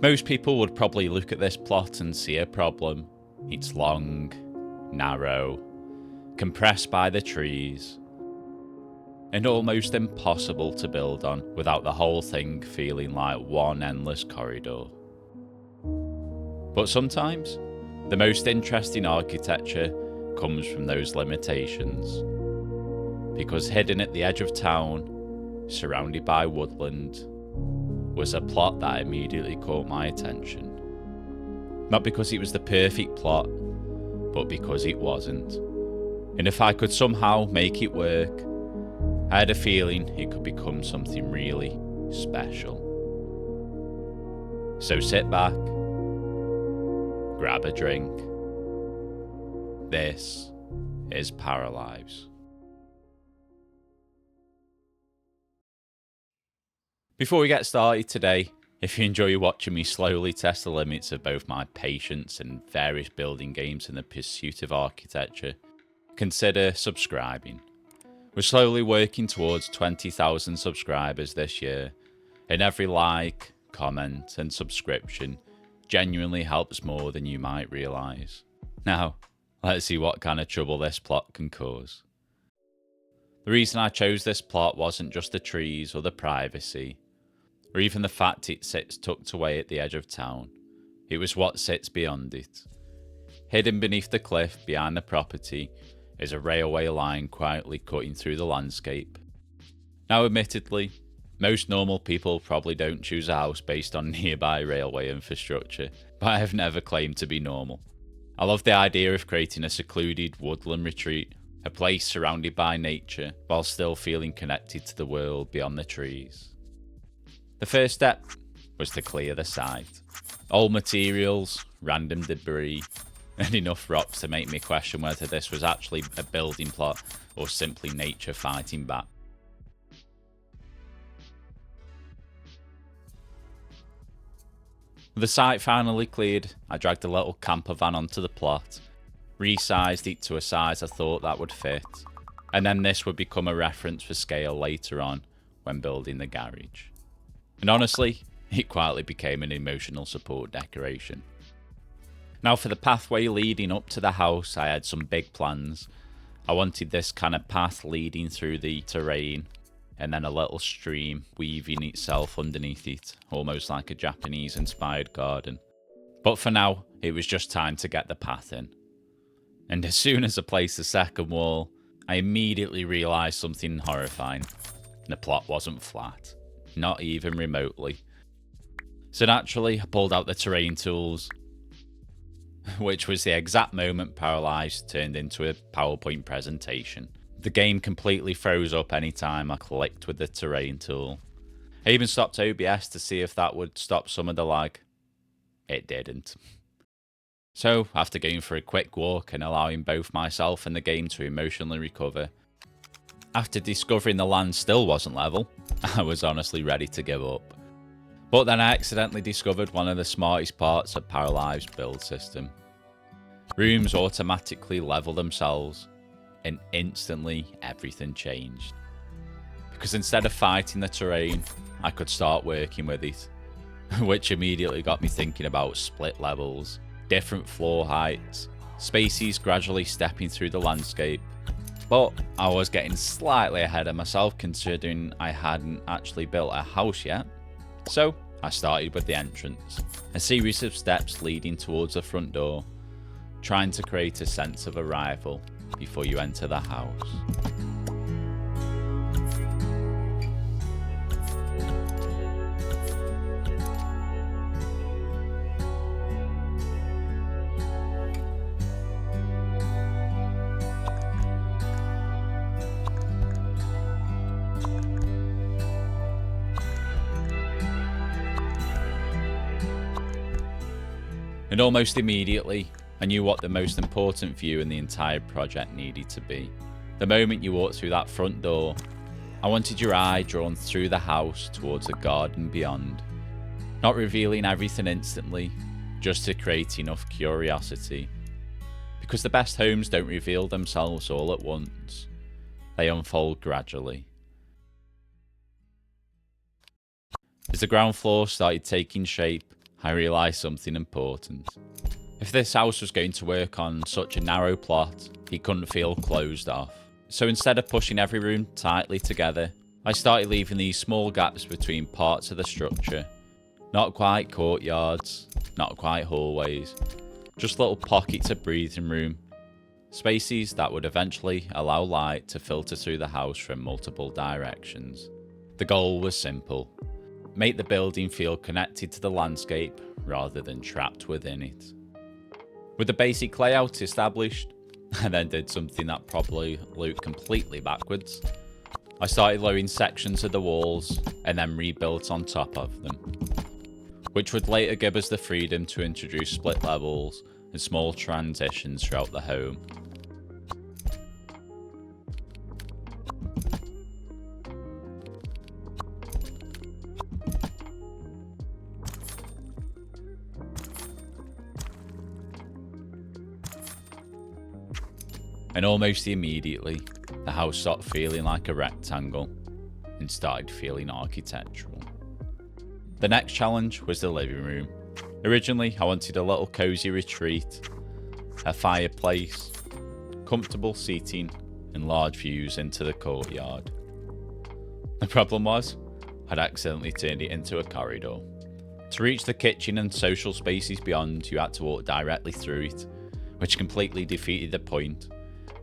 Most people would probably look at this plot and see a problem. It's long, narrow, compressed by the trees, and almost impossible to build on without the whole thing feeling like one endless corridor. But sometimes, the most interesting architecture comes from those limitations. Because hidden at the edge of town, surrounded by woodland, was a plot that immediately caught my attention. Not because it was the perfect plot, but because it wasn't. And if I could somehow make it work, I had a feeling it could become something really special. So sit back, grab a drink. This is Paralives. Before we get started today, if you enjoy watching me slowly test the limits of both my patience and various building games in the pursuit of architecture, consider subscribing. We're slowly working towards 20,000 subscribers this year, and every like, comment and subscription genuinely helps more than you might realise. Now, let's see what kind of trouble this plot can cause. The reason I chose this plot wasn't just the trees or the privacy, or even the fact it sits tucked away at the edge of town. It was what sits beyond it. Hidden beneath the cliff behind the property is a railway line quietly cutting through the landscape. Now admittedly, most normal people probably don't choose a house based on nearby railway infrastructure, but I have never claimed to be normal. I love the idea of creating a secluded woodland retreat, a place surrounded by nature while still feeling connected to the world beyond the trees. The first step was to clear the site. Old materials, random debris, and enough rocks to make me question whether this was actually a building plot or simply nature fighting back. With the site finally cleared, I dragged a little camper van onto the plot, resized it to a size I thought that would fit, and then this would become a reference for scale later on when building the garage. And honestly, it quietly became an emotional support decoration. Now for the pathway leading up to the house, I had some big plans. I wanted this kind of path leading through the terrain, and then a little stream weaving itself underneath it, almost like a Japanese-inspired garden. But for now, it was just time to get the path in. And as soon as I placed the second wall, I immediately realised something horrifying. The plot wasn't flat, not even remotely. So naturally, I pulled out the terrain tools, which was the exact moment Paralives turned into a PowerPoint presentation. The game completely froze up anytime I clicked with the terrain tool. I even stopped OBS to see if that would stop some of the lag. It didn't. So, after going for a quick walk and allowing both myself and the game to emotionally recover, after discovering the land still wasn't level, I was honestly ready to give up. But then I accidentally discovered one of the smartest parts of Paralives' build system. Rooms automatically level themselves, and instantly everything changed. Because instead of fighting the terrain, I could start working with it, which immediately got me thinking about split levels, different floor heights, spaces gradually stepping through the landscape. But I was getting slightly ahead of myself considering I hadn't actually built a house yet. So I started with the entrance, a series of steps leading towards the front door, trying to create a sense of arrival before you enter the house. And almost immediately, I knew what the most important view in the entire project needed to be. The moment you walked through that front door, I wanted your eye drawn through the house towards the garden beyond. Not revealing everything instantly, just to create enough curiosity. Because the best homes don't reveal themselves all at once. They unfold gradually. As the ground floor started taking shape, I realised something important. If this house was going to work on such a narrow plot, it couldn't feel closed off. So instead of pushing every room tightly together, I started leaving these small gaps between parts of the structure. Not quite courtyards, not quite hallways, just little pockets of breathing room. Spaces that would eventually allow light to filter through the house from multiple directions. The goal was simple. Make the building feel connected to the landscape rather than trapped within it. With the basic layout established, I then did something that probably looked completely backwards. I started lowering sections of the walls and then rebuilt on top of them, which would later give us the freedom to introduce split levels and small transitions throughout the home. And almost immediately, the house stopped feeling like a rectangle and started feeling architectural. The next challenge was the living room. Originally, I wanted a little cozy retreat, a fireplace, comfortable seating, and large views into the courtyard. The problem was, I'd accidentally turned it into a corridor. To reach the kitchen and social spaces beyond, you had to walk directly through it, which completely defeated the point.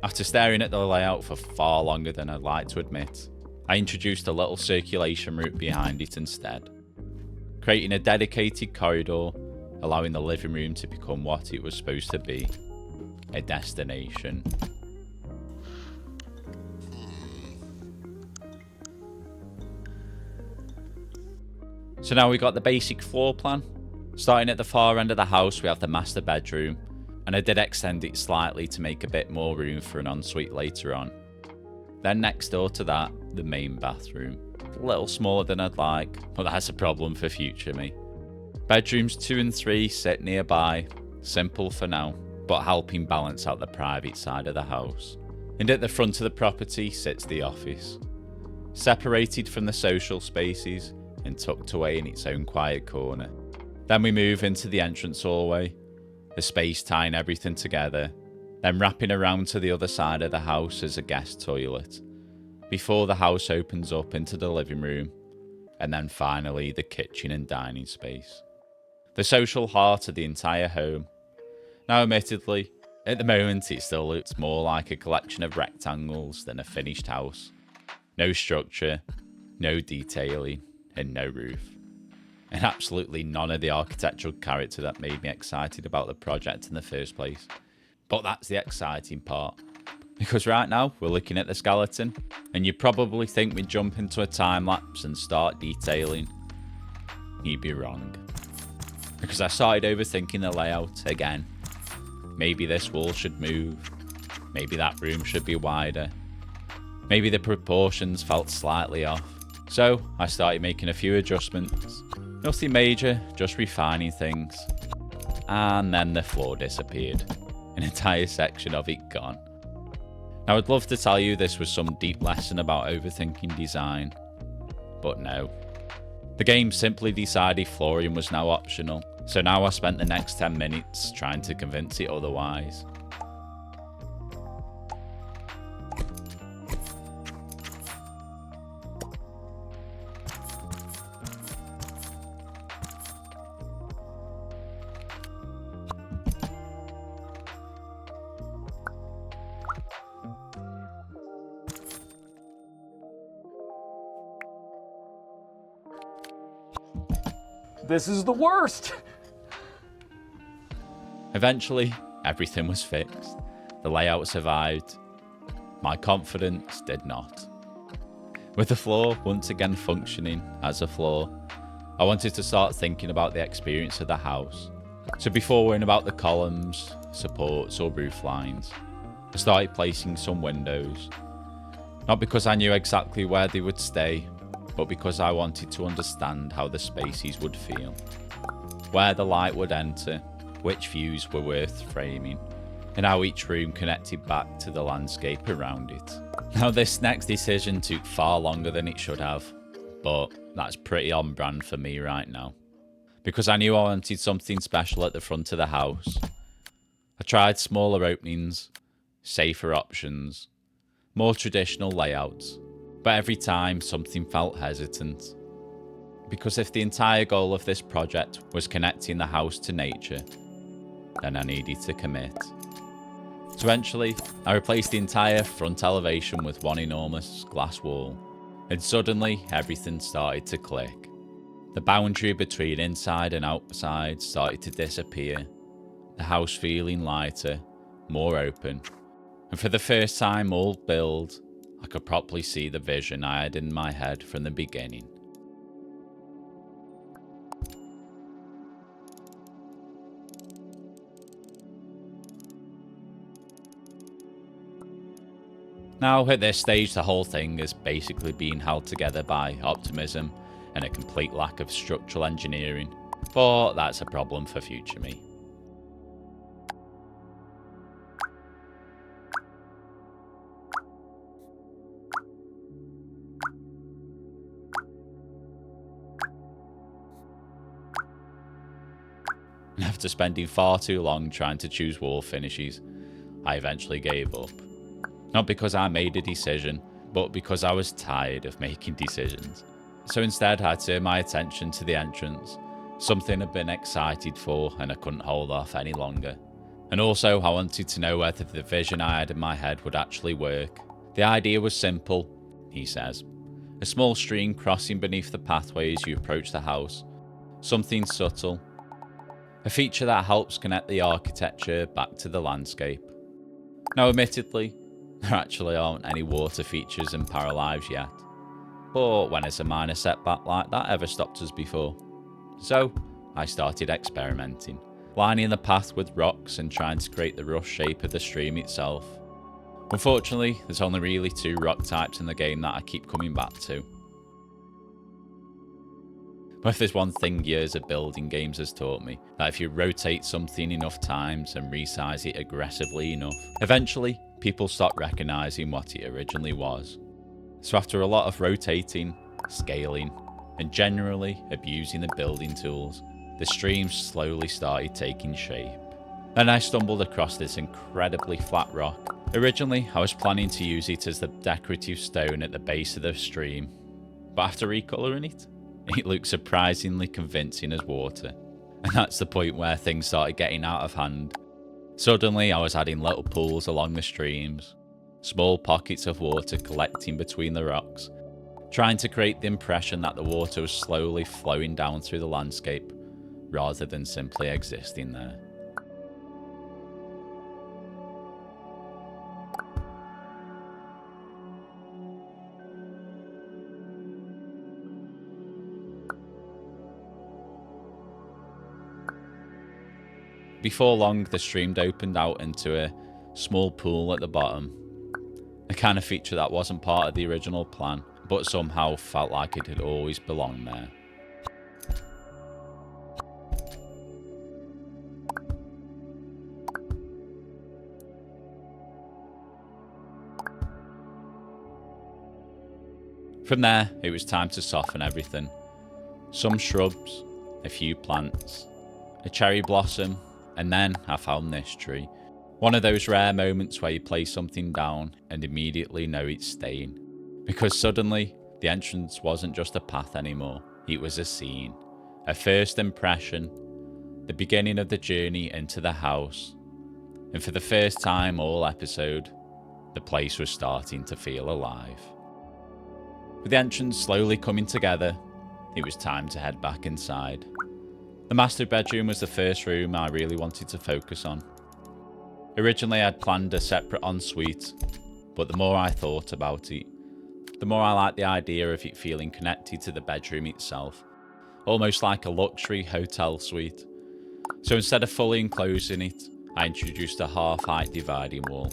After staring at the layout for far longer than I'd like to admit, I introduced a little circulation route behind it instead, creating a dedicated corridor, allowing the living room to become what it was supposed to be, a destination. So now we got the basic floor plan. Starting at the far end of the house, we have the master bedroom, and I did extend it slightly to make a bit more room for an ensuite later on. Then next door to that, the main bathroom. A little smaller than I'd like, but that's a problem for future me. Bedrooms 2 and 3 sit nearby, simple for now, but helping balance out the private side of the house. And at the front of the property sits the office, separated from the social spaces and tucked away in its own quiet corner. Then we move into the entrance hallway, the space tying everything together, then wrapping around to the other side of the house as a guest toilet, before the house opens up into the living room, and then finally the kitchen and dining space. The social heart of the entire home. Now admittedly, at the moment it still looks more like a collection of rectangles than a finished house. No structure, no detailing, and no roof. And absolutely none of the architectural character that made me excited about the project in the first place. But that's the exciting part. Because right now, we're looking at the skeleton, and you probably think we'd jump into a time lapse and start detailing. You'd be wrong. Because I started overthinking the layout again. Maybe this wall should move. Maybe that room should be wider. Maybe the proportions felt slightly off. So I started making a few adjustments. Nothing major, just refining things. And then the floor disappeared. An entire section of it gone. Now I'd love to tell you this was some deep lesson about overthinking design, but no. The game simply decided flooring was now optional, so now I spent the next 10 minutes trying to convince it otherwise. This is the worst! Eventually, everything was fixed. The layout survived. My confidence did not. With the floor once again functioning as a floor, I wanted to start thinking about the experience of the house. So before worrying about the columns, supports or roof lines, I started placing some windows. Not because I knew exactly where they would stay, but because I wanted to understand how the spaces would feel, where the light would enter, which views were worth framing, and how each room connected back to the landscape around it. Now this next decision took far longer than it should have, but that's pretty on brand for me right now. because I knew I wanted something special at the front of the house. I tried smaller openings, safer options, more traditional layouts, but every time something felt hesitant. Because if the entire goal of this project was connecting the house to nature, then I needed to commit. So eventually, I replaced the entire front elevation with one enormous glass wall, and suddenly everything started to click. The boundary between inside and outside started to disappear, the house feeling lighter, more open, and for the first time all build, I could properly see the vision I had in my head from the beginning. Now, at this stage, the whole thing is basically being held together by optimism and a complete lack of structural engineering, but that's a problem for future me. After spending far too long trying to choose wall finishes, I eventually gave up. Not because I made a decision, but because I was tired of making decisions. So instead, I turned my attention to the entrance, something I'd been excited for and I couldn't hold off any longer. And also, I wanted to know whether the vision I had in my head would actually work. The idea was simple, he says. A small stream crossing beneath the pathway as you approach the house. Something subtle. A feature that helps connect the architecture back to the landscape. Now, admittedly, there actually aren't any water features in Paralives yet. But when has a minor setback like that ever stopped us before? So, I started experimenting, lining the path with rocks and trying to create the rough shape of the stream itself. Unfortunately, there's only really 2 rock types in the game that I keep coming back to. But if there's one thing years of building games has taught me, that if you rotate something enough times and resize it aggressively enough, eventually people stop recognizing what it originally was. So after a lot of rotating, scaling, and generally abusing the building tools, the stream slowly started taking shape. Then I stumbled across this incredibly flat rock. Originally, I was planning to use it as the decorative stone at the base of the stream, but after recoloring it, it looked surprisingly convincing as water. And that's the point where things started getting out of hand. Suddenly, I was adding little pools along the streams, small pockets of water collecting between the rocks, trying to create the impression that the water was slowly flowing down through the landscape, rather than simply existing there. Before long, the stream opened out into a small pool at the bottom, a kind of feature that wasn't part of the original plan, but somehow felt like it had always belonged there. From there, it was time to soften everything. Some shrubs, a few plants, a cherry blossom, and then I found this tree. One of those rare moments where you place something down and immediately know it's staying. Because suddenly, the entrance wasn't just a path anymore, it was a scene. A first impression, the beginning of the journey into the house. And for the first time all episode, the place was starting to feel alive. With the entrance slowly coming together, it was time to head back inside. The master bedroom was the first room I really wanted to focus on. Originally I'd planned a separate ensuite, but the more I thought about it, the more I liked the idea of it feeling connected to the bedroom itself, almost like a luxury hotel suite. So instead of fully enclosing it, I introduced a half-height dividing wall,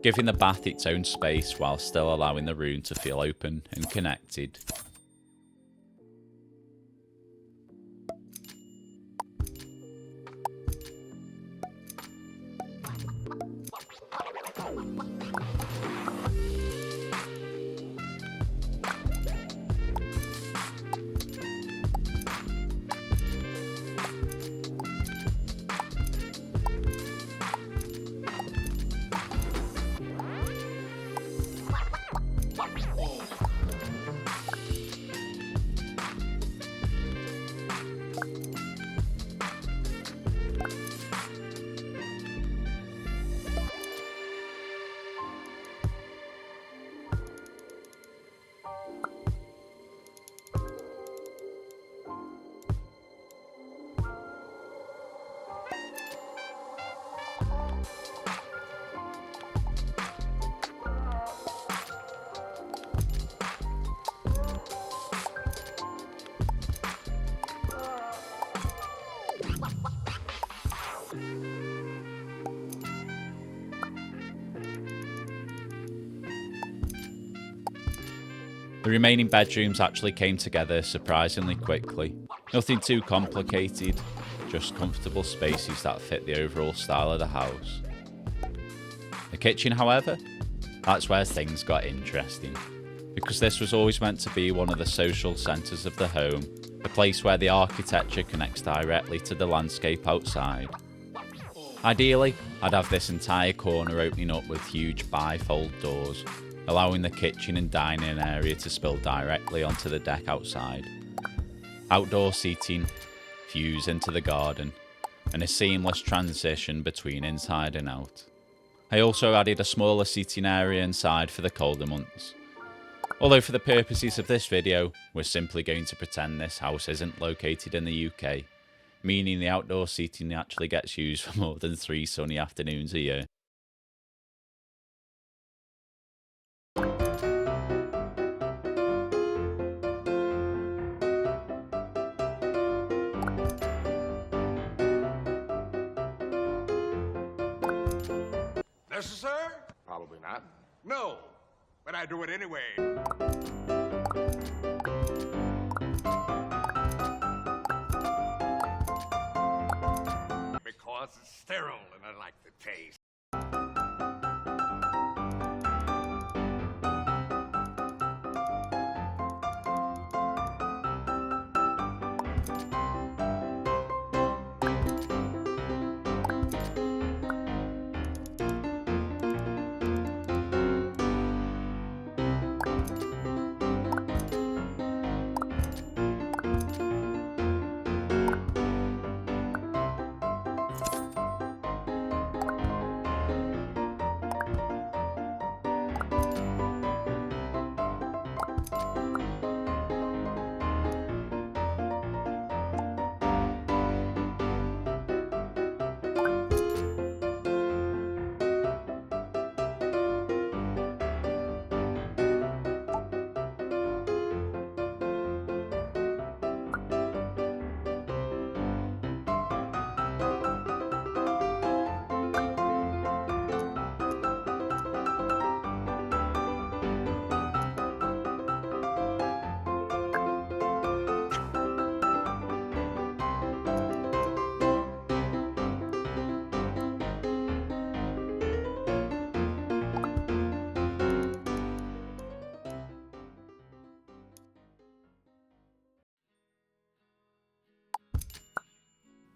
giving the bath its own space while still allowing the room to feel open and connected. The remaining bedrooms actually came together surprisingly quickly. Nothing too complicated, just comfortable spaces that fit the overall style of the house. The kitchen, however, that's where things got interesting, because this was always meant to be one of the social centres of the home, a place where the architecture connects directly to the landscape outside. Ideally, I'd have this entire corner opening up with huge bifold doors, allowing the kitchen and dining area to spill directly onto the deck outside. Outdoor seating, views into the garden, and a seamless transition between inside and out. I also added a smaller seating area inside for the colder months. Although for the purposes of this video, we're simply going to pretend this house isn't located in the UK, meaning the outdoor seating actually gets used for more than 3 sunny afternoons a year. Necessary? Probably not. No, but I do it anyway. Because it's sterile and I like the taste.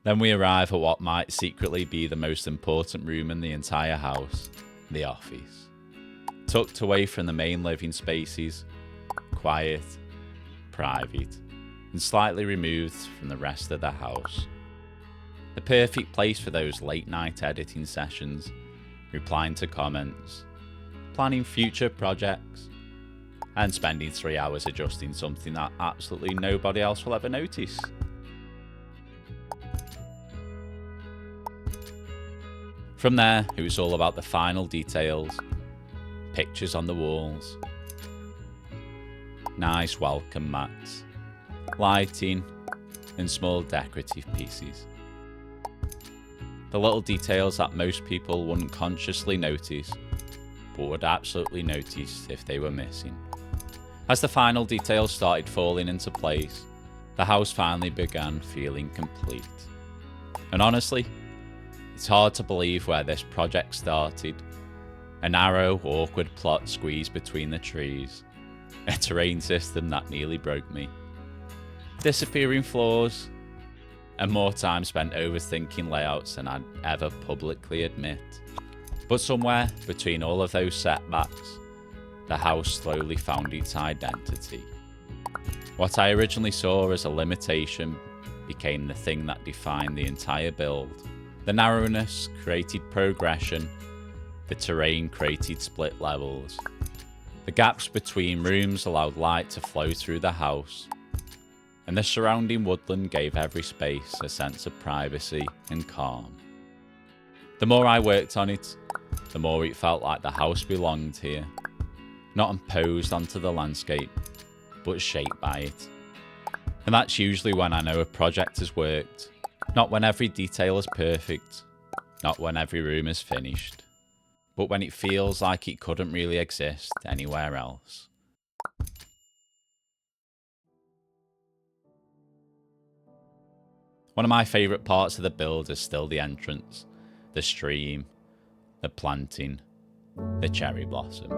Then we arrive at what might secretly be the most important room in the entire house, the office. Tucked away from the main living spaces, quiet, private, and slightly removed from the rest of the house. The perfect place for those late night editing sessions, replying to comments, planning future projects, and spending 3 hours adjusting something that absolutely nobody else will ever notice. From there, it was all about the final details, pictures on the walls, nice welcome mats, lighting, and small decorative pieces. The little details that most people wouldn't consciously notice, but would absolutely notice if they were missing. As the final details started falling into place, the house finally began feeling complete. And honestly, it's hard to believe where this project started. A narrow, awkward plot squeezed between the trees. A terrain system that nearly broke me. Disappearing floors. And more time spent overthinking layouts than I'd ever publicly admit. But somewhere between all of those setbacks, the house slowly found its identity. What I originally saw as a limitation became the thing that defined the entire build. The narrowness created progression, the terrain created split levels. The gaps between rooms allowed light to flow through the house, and the surrounding woodland gave every space a sense of privacy and calm. The more I worked on it, the more it felt like the house belonged here, not imposed onto the landscape, but shaped by it. And that's usually when I know a project has worked, not when every detail is perfect, not when every room is finished, but when it feels like it couldn't really exist anywhere else. One of my favourite parts of the build is still the entrance, the stream, the planting, the cherry blossom.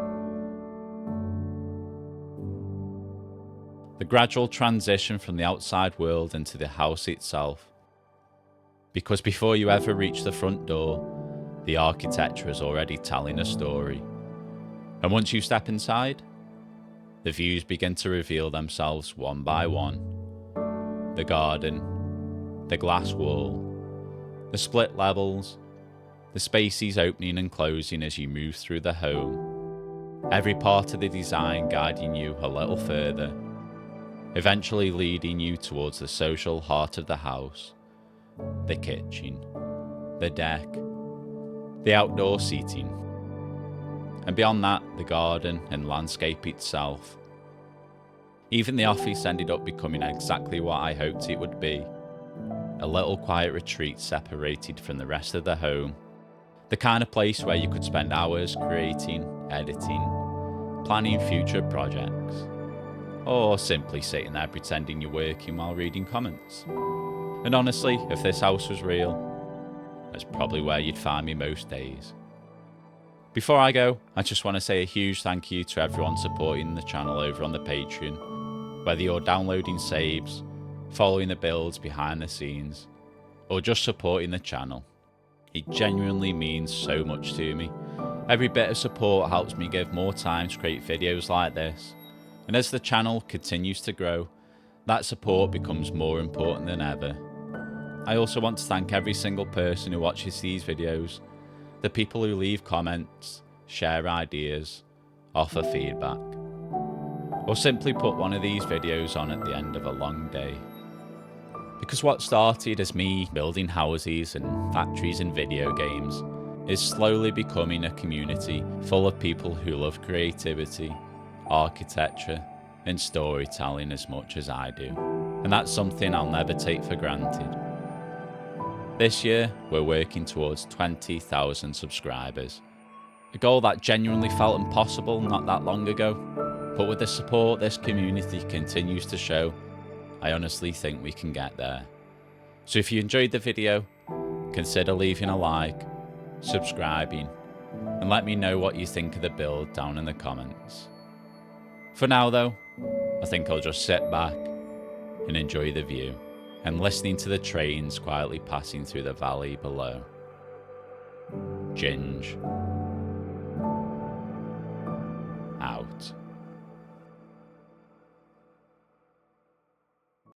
The gradual transition from the outside world into the house itself. Because before you ever reach the front door, the architecture is already telling a story. And once you step inside, the views begin to reveal themselves one by one. The garden, the glass wall, the split levels, the spaces opening and closing as you move through the home. Every part of the design guiding you a little further, eventually leading you towards the social heart of the house, the kitchen, the deck, the outdoor seating, and beyond that, the garden and landscape itself. Even the office ended up becoming exactly what I hoped it would be, a little quiet retreat separated from the rest of the home, the kind of place where you could spend hours creating, editing, planning future projects, or simply sitting there pretending you're working while reading comments. And honestly, if this house was real, that's probably where you'd find me most days. Before I go, I just want to say a huge thank you to everyone supporting the channel over on the Patreon, whether you're downloading saves, following the builds behind the scenes, or just supporting the channel. It genuinely means so much to me. Every bit of support helps me give more time to create videos like this, and as the channel continues to grow, that support becomes more important than ever. I also want to thank every single person who watches these videos, the people who leave comments, share ideas, offer feedback, or simply put one of these videos on at the end of a long day. Because what started as me building houses and factories and video games is slowly becoming a community full of people who love creativity, architecture, and storytelling as much as I do. And that's something I'll never take for granted. This year, we're working towards 20,000 subscribers. A goal that genuinely felt impossible not that long ago, but with the support this community continues to show, I honestly think we can get there. So if you enjoyed the video, consider leaving a like, subscribing, and let me know what you think of the build down in the comments. For now though, I think I'll just sit back and enjoy the view, and listening to the trains quietly passing through the valley below. Ginge. Out.